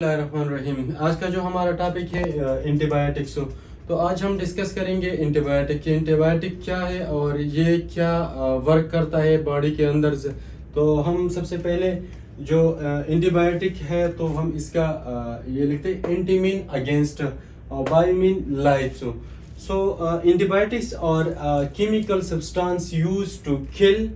रहीम। आज का जो हमारा टॉपिक है एंटीबायोटिक्स। तो आज हम डिस्कस करेंगे एंटीबायोटिक क्या है और ये क्या वर्क करता है बॉडी के अंदर से। तो हम सबसे पहले जो एंटीबायोटिक है तो हम इसका ये लिखते हैं anti mean against bio mean life. So antibiotics और chemical substance used to kill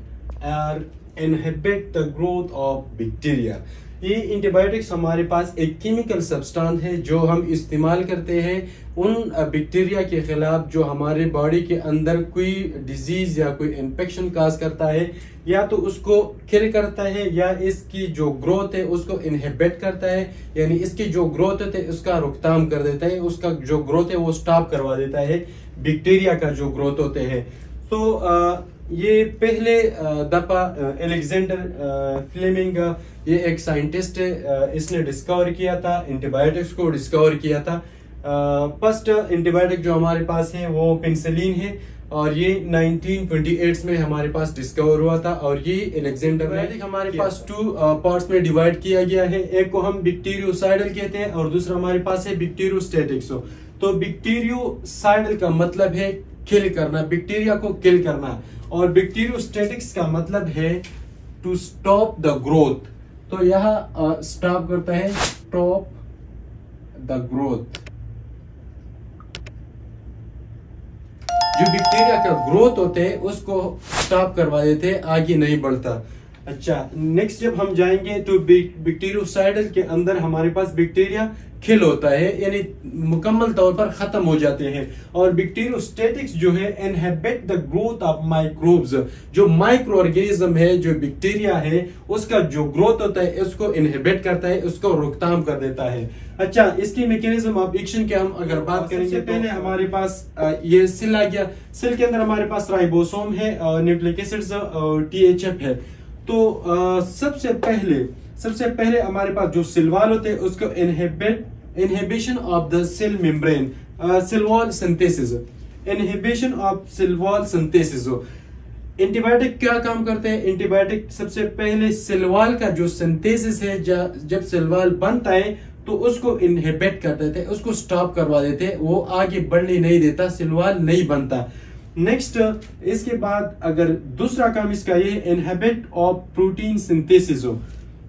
और inhibit the growth of bacteria. ये एंटीबायोटिक्स हमारे पास एक केमिकल सब्सटेंस है जो हम इस्तेमाल करते हैं उन बैक्टीरिया के खिलाफ जो हमारे बॉडी के अंदर कोई डिजीज या कोई इन्फेक्शन काज करता है, या तो उसको किल करता है या इसकी जो ग्रोथ है उसको इनहिबिट करता है, यानी इसकी जो ग्रोथ है उसका रोकथाम कर देता है, उसका जो ग्रोथ है वो स्टॉप करवा देता है बैक्टीरिया का जो ग्रोथ होते हैं। तो ये पहले दफा अलेक्जेंडर फ्लेमिंग ये एक साइंटिस्ट है, इसने डिस्कवर किया था एंटीबायोटिक्स को डिस्कवर किया था। फर्स्ट एंटीबायोटिक जो हमारे पास है वो पेनिसिलिन है और ये 1928 में हमारे पास डिस्कवर हुआ था। और ये अलेक्जेंडर हमारे पास टू पार्ट्स में डिवाइड किया गया है। एक को हम बैक्टीरियोसाइडल कहते हैं और दूसरा हमारे पास है बैक्टीरियोस्टैटिक्स। तो बैक्टीरियोसाइडल का मतलब है किल करना, बैक्टीरिया को किल करना, और बैक्टीरियोस्टैटिक्स का मतलब है टू स्टॉप द ग्रोथ। तो यह स्टॉप करता है, स्टॉप द ग्रोथ। जो बैक्टीरिया का ग्रोथ होते हैं उसको स्टॉप करवा देते हैं, आगे नहीं बढ़ता। अच्छा, नेक्स्ट जब हम जाएंगे तो बैक्टीरियोसाइडल के अंदर हमारे पास बैक्टीरिया किल होता है, यानी मुकम्मल तौर पर खत्म हो जाते हैं। और बैक्टीरियोस्टैटिक्स जो है inhibit the growth of microbes, जो माइक्रो ऑर्गेनिज्म है, जो बैक्टीरिया है उसका जो ग्रोथ होता है उसको इनहिबिट करता है, उसको रोकथाम कर देता है। अच्छा, इसकी मैकेनिज्म ऑफ एक्शन के हम अगर बात करेंगे तो पहले हमारे पास ये सेल आ गया। सेल के अंदर हमारे पास राइबोसोम है, न्यूक्लिक एसिड्स और THF है। तो सबसे पहले हमारे पास जो सेल वॉल होते हैं उसको inhibition of the cell membrane, cell wall synthesis, inhibition of cell wall synthesis. Antibiotic क्या काम करते हैं? एंटीबायोटिक सबसे पहले सेल वॉल का जो सिंथेसिस है, जब सेल वॉल बनता है तो उसको इनहिबिट कर देते हैं, उसको स्टॉप करवा देते हैं, वो आगे बढ़ने नहीं देता, सेल वॉल नहीं बनता। नेक्स्ट इसके बाद अगर दूसरा काम इसका ये इनहिबिट ऑफ प्रोटीन सिंथेसिस।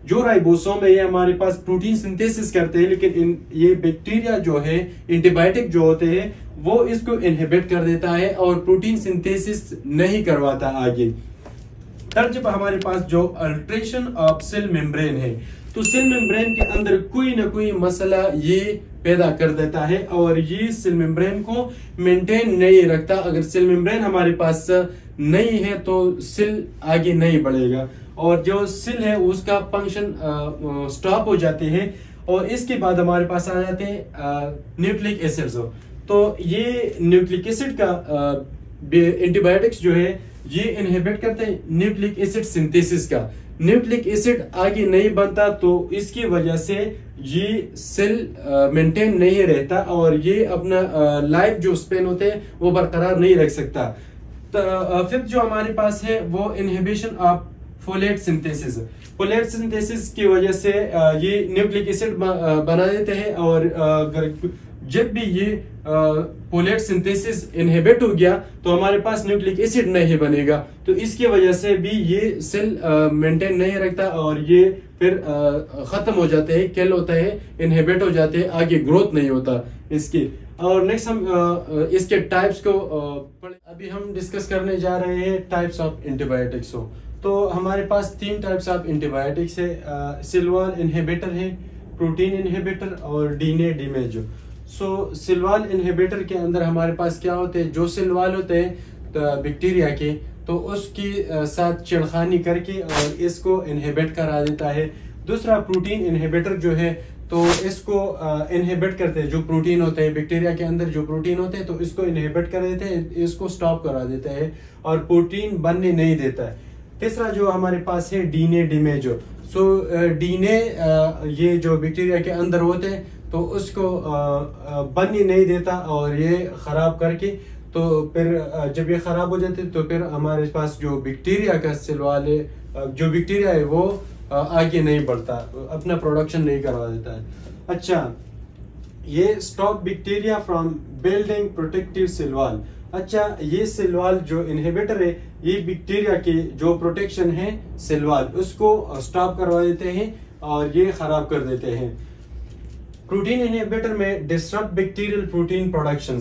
जो राइबोसोम है ये हमारे पास प्रोटीन सिंथेसिस करते हैं, लेकिन ये बैक्टीरिया जो है एंटीबायोटिक जो होते हैं वो इसको इनहिबिट कर देता है और प्रोटीन सिंथेसिस नहीं करवाता आगे। तब जब हमारे पास जो अल्ट्रेशन ऑफ सेल मेम्ब्रेन है तो सेल मेम्ब्रेन के अंदर कोई ना कोई मसला ये पैदा कर देता है और ये सेल मेम्ब्रेन को मेंटेन नहीं रखता। अगर सेल मेम्ब्रेन हमारे पास नहीं है तो सेल आगे नहीं बढ़ेगा और जो सेल है उसका फंक्शन स्टॉप हो जाते हैं। और इसके बाद हमारे पास आ जाते हैं न्यूक्लिक एसिड्स। तो ये न्यूक्लिक एसिड का एंटीबायोटिक्स जो है ये इनहिबिट करते हैं न्यूक्लिक एसिड सिंथेसिस का। न्यूक्लिक एसिड आगे नहीं बनता तो इसकी वजह से ये सेल मेंटेन नहीं रहता और ये अपना लाइफ जो स्पेन होते हैं वो बरकरार नहीं रख सकता। तो फिफ्थ जो हमारे पास है वो inhibition of folate synthesis. Folate synthesis की वजह से ये न्यूक्लिक एसिड बना देते हैं और जब भी ये फोलेट सिंथेसिस इनहिबिट हो गया तो हमारे पास न्यूक्लिक एसिड नहीं बनेगा, तो इसकी वजह से भी ये सेल मेंटेन नहीं रखता और ये फिर खत्म हो जाते हैं, किल होता है, इनहिबिट हो जाते हैं, आगे ग्रोथ नहीं होता इसकी। और नेक्स्ट हम इसके टाइप्स को अभी हम डिस्कस करने जा रहे हैं टाइप्स ऑफ एंटीबायोटिक्स। तो हमारे पास 3 टाइप्स ऑफ एंटीबायोटिक्स है, सेल वॉल इनहिबिटर है, प्रोटीन इनहिबिटर और डीएनए डैमेज। सो सेल वॉल इनहिबिटर के अंदर हमारे पास क्या होते हैं, जो सेल वॉल होते हैं बैक्टीरिया के तो उसकी साथ छेड़खानी करके और इसको इनहिबिट करा देता है। दूसरा प्रोटीन इनहिबिटर जो है तो इसको इनहिबिट करते हैं, जो प्रोटीन होते हैं बैक्टीरिया के अंदर जो प्रोटीन होते हैं तो इसको इनहिबिट कर देते हैं, इसको स्टॉप करा देते हैं और प्रोटीन बनने नहीं देता है। तीसरा जो हमारे पास है डीएनए डैमेज। सो डीएनए ये जो बैक्टीरिया के अंदर होते हैं तो उसको बनने नहीं देता और ये खराब करके तो फिर जब ये खराब हो जाते तो फिर हमारे पास जो बैक्टीरिया का सेल वाले जो बैक्टीरिया है वो आगे नहीं बढ़ता, अपना प्रोडक्शन नहीं करवा देता है। अच्छा, ये stop bacteria from building protective cell wall. अच्छा, ये सेल वॉल जो इनहिबिटर है, ये बैक्टीरिया के जो प्रोटेक्शन है सेल वॉल, उसको स्टॉप करवा देते हैं और ये खराब कर देते हैं। प्रोटीन इनहिबिटर में डिस्टर्ब बैक्टीरियल प्रोटीन प्रोडक्शन,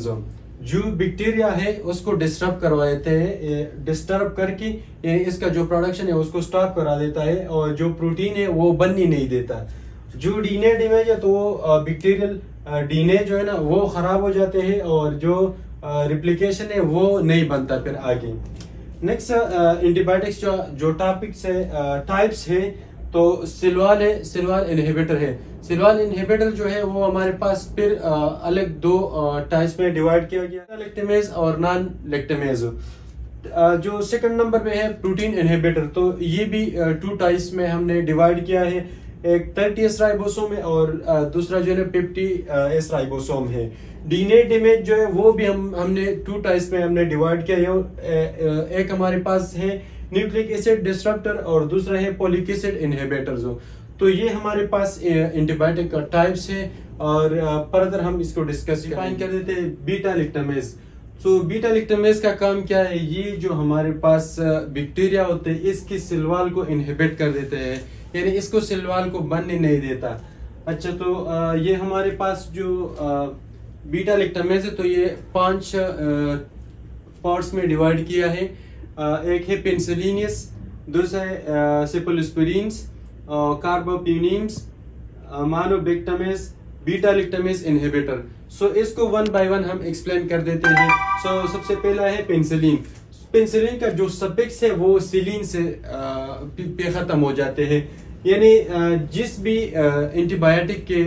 जो बैक्टीरिया है उसको डिस्टर्ब करवा देते हैं, डिस्टर्ब करके इसका जो प्रोडक्शन है उसको स्टॉप करा देता है और जो प्रोटीन है वो बनने नहीं देता। जो डीएनए डैमेज है तो वो बैक्टीरियल डीएनए जो है ना वो खराब हो जाते हैं और जो रिप्लिकेशन है वो नहीं बनता फिर आगे। नेक्स्ट एंटीबायोटिक्स जो टॉपिक्स है, टाइप्स है, तो सेल वॉल है, सेल वॉल इनहिबिटर है। सेल वॉल इनहिबिटर जो है वो हमारे पास फिर अलग दो टाइप्स में डिवाइड किया गया, लेक्टेमेज और नॉन लेक्टेमेज। जो सेकंड नंबर पे है प्रोटीन इनहिबिटर, तो ये भी टू टाइप्स में हमने डिवाइड किया है, एक 30S राइबोसोम है और दूसरा जो है 50S राइबोसोम है। डीएनए डैमेज जो है वो भी हमने टू टाइप्स में हमने डिवाइड किया है, एक हमारे पास है न्यूक्लिक एसिड डिस्ट्रप्टर और दूसरा है पॉलिक एसिड इनहिबिटर। तो ये हमारे पास एंटीबायोटिक का टाइप्स है और फर्दर हम इसको डिस्कस कर देते हैं। बीटा लैक्टेमेज, तो बीटा लैक्टेमेज का काम क्या है, ये जो हमारे पास बैक्टीरिया होते हैं इसकी सेल वॉल को इनहिबिट कर देते हैं, यानी इसको सेल वॉल को बनने नहीं देता। अच्छा, तो ये हमारे पास जो बीटा लैक्टेमेज है तो ये 5 पार्ट्स में डिवाइड किया है। एक है पेनिसिलिनस, दूसरा है सेफलोस्पोरिन्स, कार्बापेनिम्स, मोनोबैक्टेमेज, बीटा लैक्टेमेज इनहिबिटर। सो इसको वन बाय वन हम एक्सप्लेन कर देते हैं। सो सबसे पहला है पेनिसिलिन। पेनिसिलिन का जो सफिक्स है वो सिलीन से पे खत्म हो जाते हैं, यानी जिस भी एंटीबायोटिक के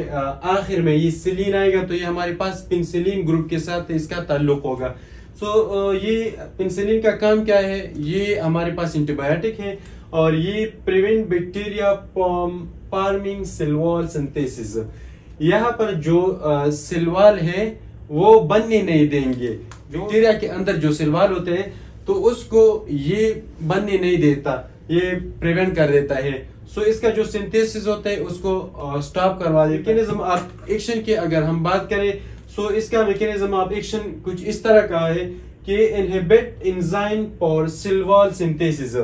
आखिर में ये सिलीन आएगा तो ये हमारे पास पेनिसिलिन ग्रुप के साथ इसका ताल्लुक होगा। सो ये पेनिसिलिन का काम क्या है, ये हमारे पास एंटीबायोटिक है और ये prevent bacteria forming cell wall synthesis. यहाँ पर जो सेल वॉल है वो बनने नहीं देंगे, बैक्टीरिया के अंदर जो सेल वॉल होते हैं तो उसको ये बनने नहीं देता, ये प्रिवेंट कर देता है। सो इसका जो सिंथेसिस होता है उसको स्टॉप करवा देते हैं। मैकेनिज्म ऑफ एक्शन की अगर हम बात करें, सो इसका मैकेनिज्म ऑफ एक्शन कुछ इस तरह का है कि inhibit enzyme for sale wall synthesis.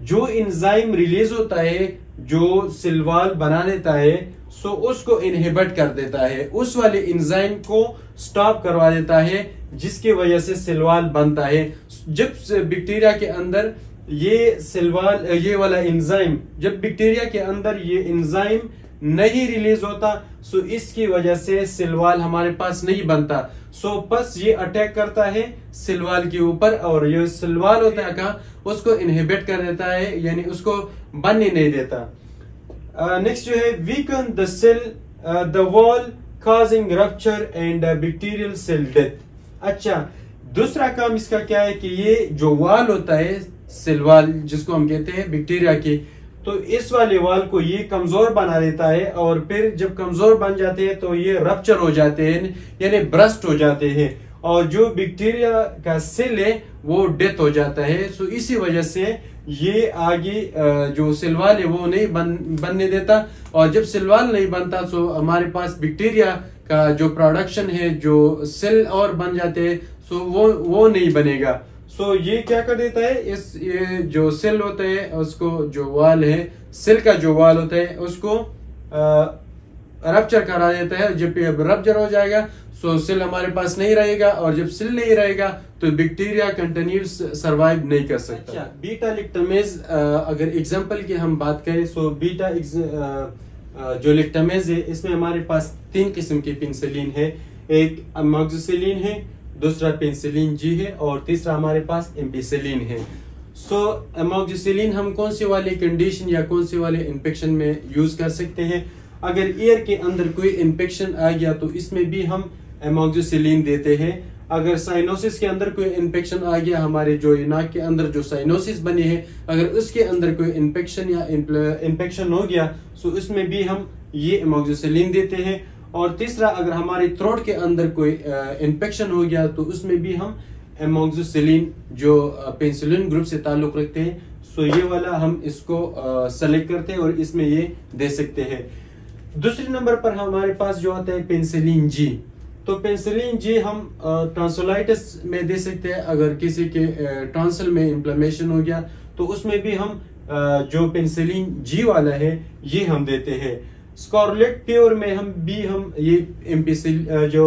जो एंजाइम रिलीज होता है जो सेल वॉल बना देता है, सो उसको इनहिबिट कर देता है, उस वाले एंजाइम को स्टॉप करवा देता है जिसकी वजह से सेल वॉल बनता है। जब बैक्टीरिया के अंदर ये सेल वॉल, ये वाला एंजाइम, जब बैक्टीरिया के अंदर ये एंजाइम नहीं रिलीज होता, सो इसकी वजह से सेल वॉल हमारे पास नहीं बनता। सो बस ये अटैक करता है सेल वॉल के ऊपर और ये सेल वॉल होता है का उसको इनहिबिट कर देता है, यानी उसको बनने नहीं देता। नेक्स्ट जो है weaken the cell the wall causing rupture and bacterial cell death. अच्छा, दूसरा काम इसका क्या है कि ये जो वॉल होता है सेल वॉल जिसको हम कहते हैं बैक्टीरिया की, तो इस वाले वॉल को ये कमजोर बना देता है और फिर जब कमजोर बन जाते हैं तो ये रप्चर हो जाते हैं, यानी ब्रस्ट हो जाते हैं और जो बैक्टीरिया का सेल है वो डेथ हो जाता है। सो इसी वजह से ये आगे जो सेल वॉल है वो नहीं बनने देता और जब सेल वॉल नहीं बनता तो हमारे पास बैक्टीरिया का जो प्रोडक्शन है, जो सेल और बन जाते हैं, सो वो नहीं बनेगा। सो ये क्या कर देता है, ये जो सेल होता है उसको, जो वॉल है सेल का जो वॉल होता है उसको रप्चर करा देता है। जब रप्चर हो जाएगा सो सेल हमारे पास नहीं रहेगा और जब सेल नहीं रहेगा तो बैक्टीरिया कंटिन्यूस सरवाइव नहीं कर सकता। अच्छा, बीटा लैक्टेमेज अगर एग्जांपल की हम बात करें, सो बीटा जो लैक्टेमेज है इसमें हमारे पास 3 किस्म की पेनिसिलिन है, एक अमोक्सिसिलिन है, दूसरा पेनिसिलिन जी है और तीसरा हमारे पास एम्पिसिलिन है। सो अमोक्सिसिलिन हम कौन सी वाली कंडीशन या कौन सी वाले इन्फेक्शन में यूज कर सकते हैं, अगर ईयर के अंदर कोई इन्फेक्शन आ गया तो इसमें भी हम अमोक्सिसिलिन देते हैं। अगर साइनोसिस के अंदर कोई इन्फेक्शन आ गया, हमारे जो नाक के अंदर जो साइनोसिस बनी है, अगर उसके अंदर कोई इन्फेक्शन या इन्फेक्शन हो गया सो उसमें भी हम ये अमोक्सिसिलिन देते हैं। और तीसरा, अगर हमारे थ्रोट के अंदर कोई इन्फेक्शन हो गया तो उसमें भी हम अमोक्सिसिलिन जो पेनिसिलिन ग्रुप से ताल्लुक रखते हैं, सो ये वाला हम इसको सेलेक्ट करते हैं और इसमें ये दे सकते हैं। दूसरे नंबर पर हमारे पास जो आता है पेनिसिलिन जी। तो पेनिसिलिन जी हम टॉन्सिलाइटिस में दे सकते हैं। अगर किसी के टॉन्सिल में इन्फ्लेमेशन हो गया तो उसमें भी हम जो पेनिसिलिन जी वाला है ये हम देते हैं। स्कारलेट प्योर में हम ये जो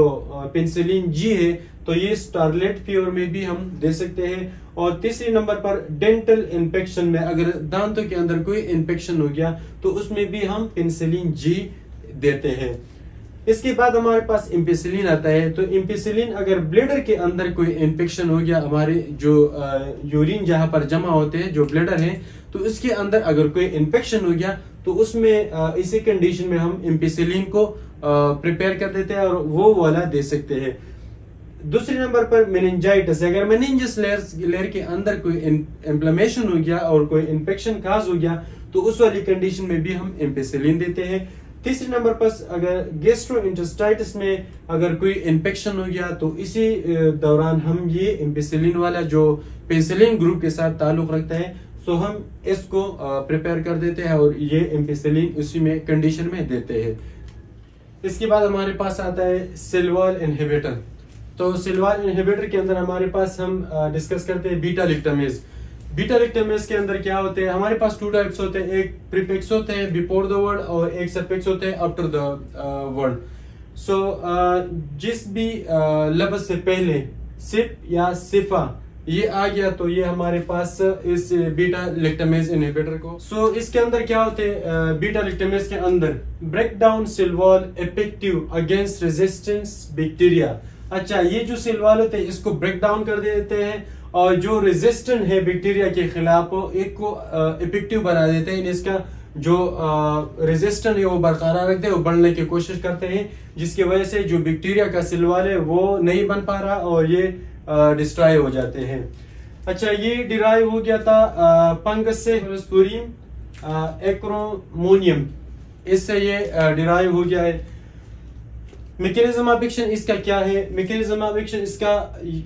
पेनिसिलिन जी है तो ये स्कारलेट प्योर में भी हम दे सकते हैं। और तीसरे नंबर पर डेंटल इन्फेक्शन में, अगर दांतों के अंदर कोई इन्फेक्शन हो गया तो उसमें भी हम पेनिसिलिन जी देते हैं। इसके बाद हमारे पास एम्पिसिलिन आता है। तो एम्पिसिलिन अगर ब्लैडर के अंदर कोई इन्फेक्शन हो गया, हमारे जो यूरिन जहां पर जमा होते हैं जो ब्लैडर है, तो उसके अंदर अगर कोई इन्फेक्शन हो गया तो उसमें इसी कंडीशन में हम एम्पिसिलिन को प्रिपेयर कर देते हैं और वो वाला दे सकते हैं। दूसरे नंबर पर मेनिंजाइटिस, अगर मेनिंजस लेयर के अंदर कोई इन्फ्लेमेशन हो गया और कोई इन्फेक्शन काज हो गया तो उस वाली कंडीशन में भी हम एम्पिसिलिन देते हैं। तीसरे नंबर पर अगर गैस्ट्रोइंटेस्टाइटिस में अगर कोई इन्फेक्शन हो गया तो इसी दौरान हम ये एम्पिसिलिन वाला जो पेनिसिलिन ग्रुप के साथ ताल्लुक रखता है तो हम इसको प्रिपेयर कर देते हैं और ये एम्पिसिलिन उसी में कंडीशन में देते हैं। इसके बाद हमारे पास आता है सिल्वाल इनहिबिटर। तो सिल्वाल इनहिबिटर के अंदर हमारे पास हम डिस्कस करते हैं बीटा लिक्टामेज। बीटा लिक्टामेज के अंदर क्या होते हैं, हमारे पास 2 टाइप्स होते हैं। एक प्रीफिक्स होते हैं बिफोर द वर्ड और एक सफिक्स होते हैं आफ्टर द वर्ड। सो जिस भी लफ्ज से पहले सिप या सिफा ये आ गया तो ये हमारे पास इस बीटा लिक्टामेज इनहिबिटर को। सो इसके अंदर क्या होते हैं, बीटा लिक्टामेज के अंदर break down cell wall effective against resistance bacteria. अच्छा, ये जो सिल्वाल होते हैं इसको ब्रेक डाउन कर देते हैं और जो रेजिस्टेंट है बैक्टीरिया के खिलाफ एक को इफेक्टिव बना देते हैं। इसका जो रेजिस्टेंट है वो बरकरार रखते हैं, वो बढ़ने की कोशिश करते हैं, जिसकी वजह से जो बैक्टीरिया का सिल्वाल है वो नहीं बन पा रहा और ये डिस्ट्रॉय हो जाते हैं। अच्छा, ये डिराइव हो गया था फंगस से, एक्रोमोनियम, इससे ये डिराइव हो गया है। मैकेनिज्म ऑफ एक्शन इसका क्या है, मैकेनिज्म ऑफ एक्शन इसका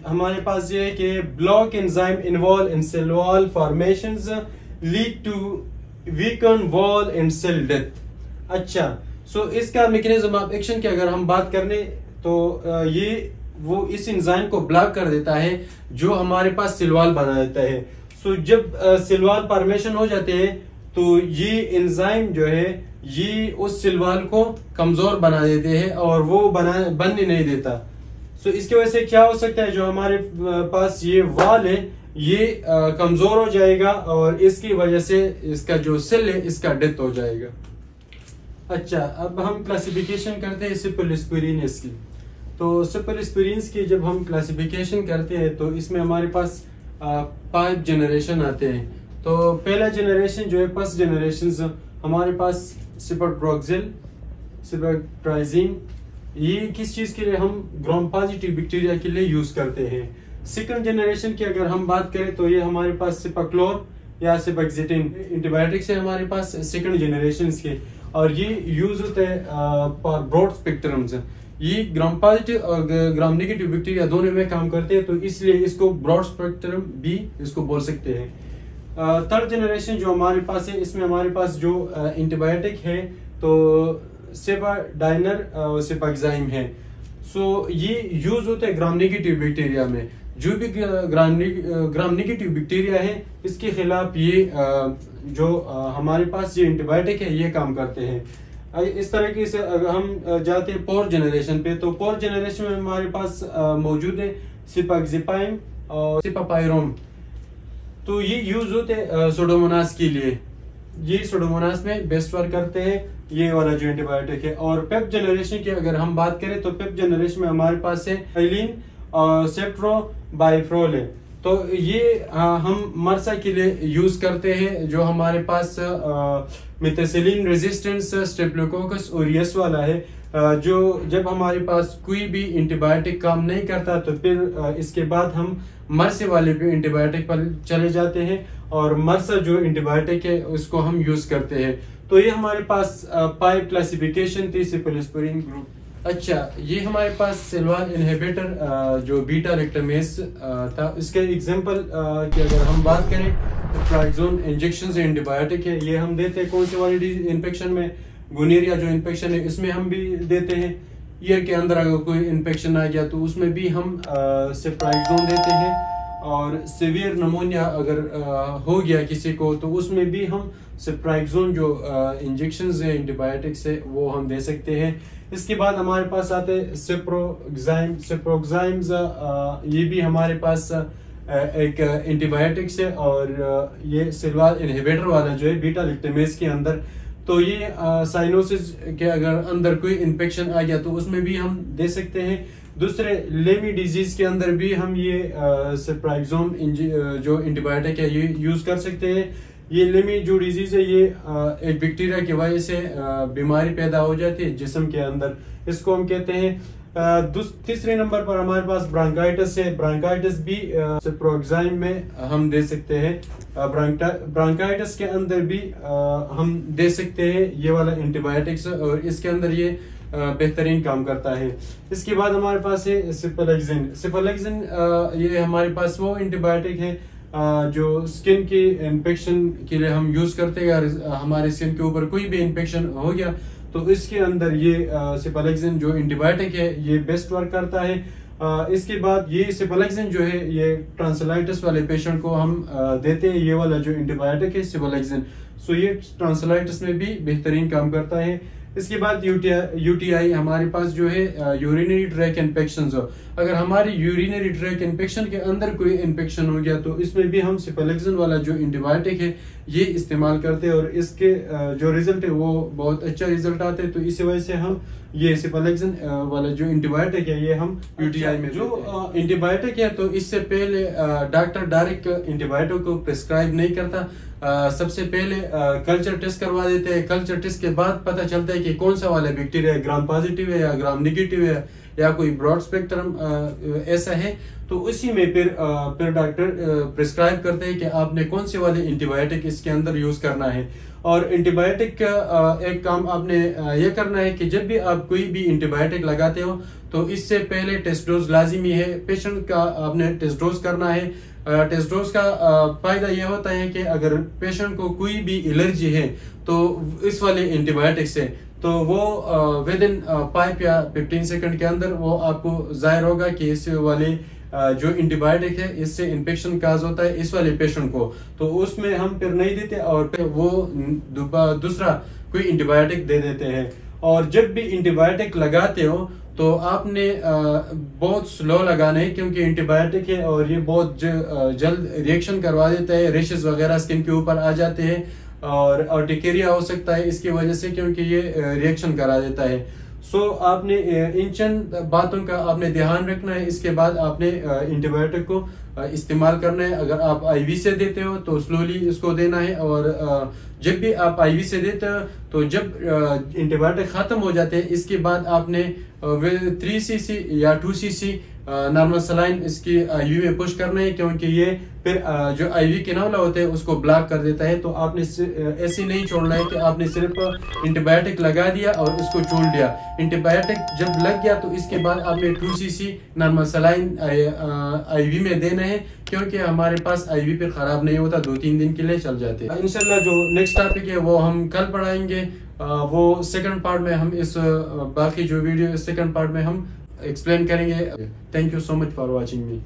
हमारे पास ये है कि block enzyme involve in cell wall formations lead to weaken wall and cell death. अच्छा, सो इसका मैकेनिज्म ऑफ एक्शन की अगर हम बात करें तो ये वो इस एंजाइम को ब्लॉक कर देता है जो हमारे पास सिलवाल बना देता है। सो जब सिलवाल फॉर्मेशन हो जाते हैं तो ये एंजाइम जो है ये उस सिलवाल को कमजोर बना देते हैं और वो बनने नहीं देता। सो इसकी वजह से क्या हो सकता है, जो हमारे पास ये वॉल है ये कमजोर हो जाएगा और इसकी वजह से इसका जो सेल है इसका डेथ हो जाएगा। अच्छा, अब हम क्लासिफिकेशन करते हैं सेफलोस्पोरिन्स की। तो सेफलोस्पोरिन्स की जब हम क्लासिफिकेशन करते हैं तो इसमें हमारे पास 5 जनरेशन आते हैं। तो पहला जनरेशन जो है, फर्स्ट जनरेशन हमारे पास सिप्रोक्सिल, सिप्रोट्राइजिन, ये किस चीज के लिए हम ग्राम पॉजिटिव बैक्टीरिया के लिए यूज करते हैं। सेकंड जनरेशन की अगर हम बात करें तो ये हमारे पास सिपाक्लोर या सिपाक्सिटिन एंटीबायोटिक्स है हमारे पास सेकंड जनरेशन के, और ये यूज होते हैं फॉर ब्रॉड स्पेक्ट्रम्स। ये ग्राम पॉजिटिव और ग्राम नेगेटिव बैक्टीरिया दोनों में काम करते हैं, तो इसलिए इसको ब्रॉड स्पेक्ट्रम भी इसको बोल सकते हैं। थर्ड जनरेशन जो हमारे पास है, इसमें हमारे पास जो एंटीबायोटिक है तो सेपाडाइनर और सेपाक्साइम है। सो ये यूज होते हैं ग्राम नेगेटिव बैक्टीरिया में। जो भी ग्राम नेगेटिव बैक्टीरिया है इसके खिलाफ ये जो हमारे पास ये एंटीबायोटिक है ये काम करते हैं। इस तरीके से अगर हम जाते हैं फोर्थ जनरेशन पे, तो फोर्थ जनरेशन में हमारे पास मौजूद है सिपाक्जिपाइन और सिपापायरोम। तो ये यूज होते हैं सुडोमोनास के लिए, ये सुडोमोनास में बेस्ट वर्क करते हैं ये वाला जो एंटीबायोटिक है। और पेप जनरेशन की अगर हम बात करें तो पेप जनरेशन में हमारे पास है एलिन और सेप्ट्रोबाइफ्रोल है। तो ये हम मर्सा के लिए यूज करते हैं। जो हमारे पास मेथिसिलिन रेजिस्टेंस स्टेप्लोकोकस ओरियस वाला है, जो जब हमारे पास कोई भी एंटीबायोटिक काम नहीं करता तो फिर इसके बाद हम मर्से वाले भी एंटीबायोटिक पर चले जाते हैं और मर्सा जो एंटीबायोटिक है उसको हम यूज करते हैं। तो ये हमारे पास 5 क्लासिफिकेशन थी सेफलोस्पोरिन ग्रुप। अच्छा, ये हमारे पास सिल्वाल इनहिबिटर जो बीटा लिक्टामेज था, इसके एग्जांपल की अगर हम बात करें तो ट्राइजोन इंजेक्शन से एंटीबायोटिक है, ये हम देते हैं कौन से वाली इन्फेक्शन में, गोनेरिया जो इन्फेक्शन है इसमें हम भी देते हैं। ईयर के अंदर अगर कोई इन्फेक्शन आ गया तो उसमें भी हम सेफ्ट्राइक्सोन देते हैं। और सीवियर नमोनिया अगर हो गया किसी को तो उसमें भी हम सेफ्ट्राइक्सोन जो इंजेक्शंस है एंटीबायोटिक्स है वो हम दे सकते हैं। इसके बाद हमारे पास आते हैं सिप्रोक्साइम्स, ये भी हमारे पास एक एंटीबायोटिक्स है और ये सिल्वाल इनहिबिटर वाला जो है बीटा लैक्टेमेज के अंदर। तो ये साइनोसिस के अगर अंदर कोई इन्फेक्शन आ गया तो उसमें भी हम दे सकते हैं। दूसरे लेमी डिजीज के अंदर भी हम ये सेप्राइक्सोम जो एंटीबायोटिक है ये यूज कर सकते हैं। ये लेमी जो डिजीज है ये एक बैक्टीरिया की वजह से बीमारी पैदा हो जाती है जिस्म के अंदर, इसको हम कहते हैं। तीसरे नंबर पर हमारे पास ब्रांकाइटिस है। ब्रांकाइटिस भी सेप्रोक्साइम में हम दे सकते हैं। ब्रांकाइटिस के अंदर भी हम दे सकते हैं ये वाला एंटीबायोटिक्स और इसके अंदर ये बेहतरीन काम करता है। इसके बाद हमारे पास है सिफलाक्सिन। सिफलाक्सिन ये हमारे पास वो एंटीबायोटिक है जो स्किन की इन्फेक्शन के लिए हम यूज करते हैं। अगर हमारे स्किन के ऊपर कोई भी इन्फेक्शन हो गया तो इसके अंदर ये सिफलाक्सिन जो एंटीबायोटिक है ये बेस्ट वर्क करता है। इसके बाद ये सिफलाक्सिन जो है ये ट्रांसलाइटिस वाले पेशेंट को हम देते हैं ये वाला जो एंटीबायोटिक है सिफलाक्सिन। सो ये ट्रांसलाइटिस में भी बेहतरीन काम करता है। इसके बाद यूटीआई हमारे पास जो है यूरिनरी ट्रैक इन्फेक्शन हो, अगर हमारी यूरिनरी ट्रैक इन्फेक्शन के अंदर कोई इन्फेक्शन हो गया तो इसमें भी हम सिफलाक्सिन वाला जो एंटीबायोटिक है ये इस्तेमाल करते हैं और इसके जो रिजल्ट है वो बहुत अच्छा रिजल्ट आते हैं। तो इसी वजह से हम ये सिफलाक्सिन वाला जो एंटीबायोटिक है ये हम यूटीआई में जो एंटीबायोटिक है तो इससे पहले डॉक्टर डायरेक्ट एंटीबायोटिक को प्रिस्क्राइब नहीं करता। सबसे पहले कल्चर टेस्ट करवा देते हैं। कल्चर टेस्ट के बाद पता चलता है कि कौन सा वाला बैक्टीरिया ग्राम पॉजिटिव है या ग्राम नेगेटिव है या कोई ब्रॉड स्पेक्ट्रम ऐसा है। तो उसी में फिर डॉक्टर प्रिस्क्राइब करते हैं कि आपने कौन से वाले एंटीबायोटिक इसके अंदर यूज करना है। और एंटीबायोटिक का एक काम आपने ये करना है कि जब भी आप कोई भी एंटीबायोटिक लगाते हो तो इससे पहले टेस्ट डोज लाजिमी है। पेशेंट का आपने टेस्ट डोज करना है। टेस्ट डोज का फायदा यह होता है कि अगर पेशेंट को कोई भी एलर्जी है तो इस वाले एंटीबायोटिक से तो वो विद इन 5 या 15 सेकंड के अंदर वो आपको जाहिर होगा कि इस वाले जो एंटीबायोटिक है इससे इन्फेक्शन काज होता है इस वाले पेशेंट को। तो उसमें हम फिर नहीं देते और फिर वो दूसरा कोई एंटीबायोटिक दे देते हैं। और जब भी एंटीबायोटिक लगाते हो तो आपने बहुत स्लो लगाना है क्योंकि एंटीबायोटिक है और ये बहुत जल्द रिएक्शन करवा देता है। रेशेस वगैरह स्किन के ऊपर आ जाते हैं और अर्टिकेरिया हो सकता है इसकी वजह से क्योंकि ये रिएक्शन करा देता है। सो आपने इन चंद बातों का आपने ध्यान रखना है। इसके बाद आपने एंटीबायोटिक को इस्तेमाल करना है। अगर आप आईवी से देते हो तो स्लोली इसको देना है और जब भी आप आईवी से देते हो तो जब एंटीबायोटिक खत्म हो जाते हैं इसके बाद आपने 3 cc या 2 cc नॉर्मल सलाइन इसकी आईवी में पुश करना है क्योंकि ये फिर जो आईवी किनौला होते हैं उसको ब्लॉक कर देता है। तो आपने ऐसे नहीं छोड़ना है कि आपने सिर्फ एंटीबायोटिक लगा दिया और उसको छोड़ दिया। एंटीबायोटिक जब लग गया तो इसके बाद आपने 2 cc नॉर्मल सलाइन आईवी में देना है क्योंकि हमारे पास आईवी फिर खराब नहीं होता, 2-3 दिन के लिए चल जाते हैं। इंशाल्लाह जो नेक्स्ट टॉपिक है वो हम कल पढ़ाएंगे। वो सेकंड पार्ट में हम इस बाकी जो वीडियो सेकंड पार्ट में हम एक्सप्लेन करेंगे। Thank you so much for watching me.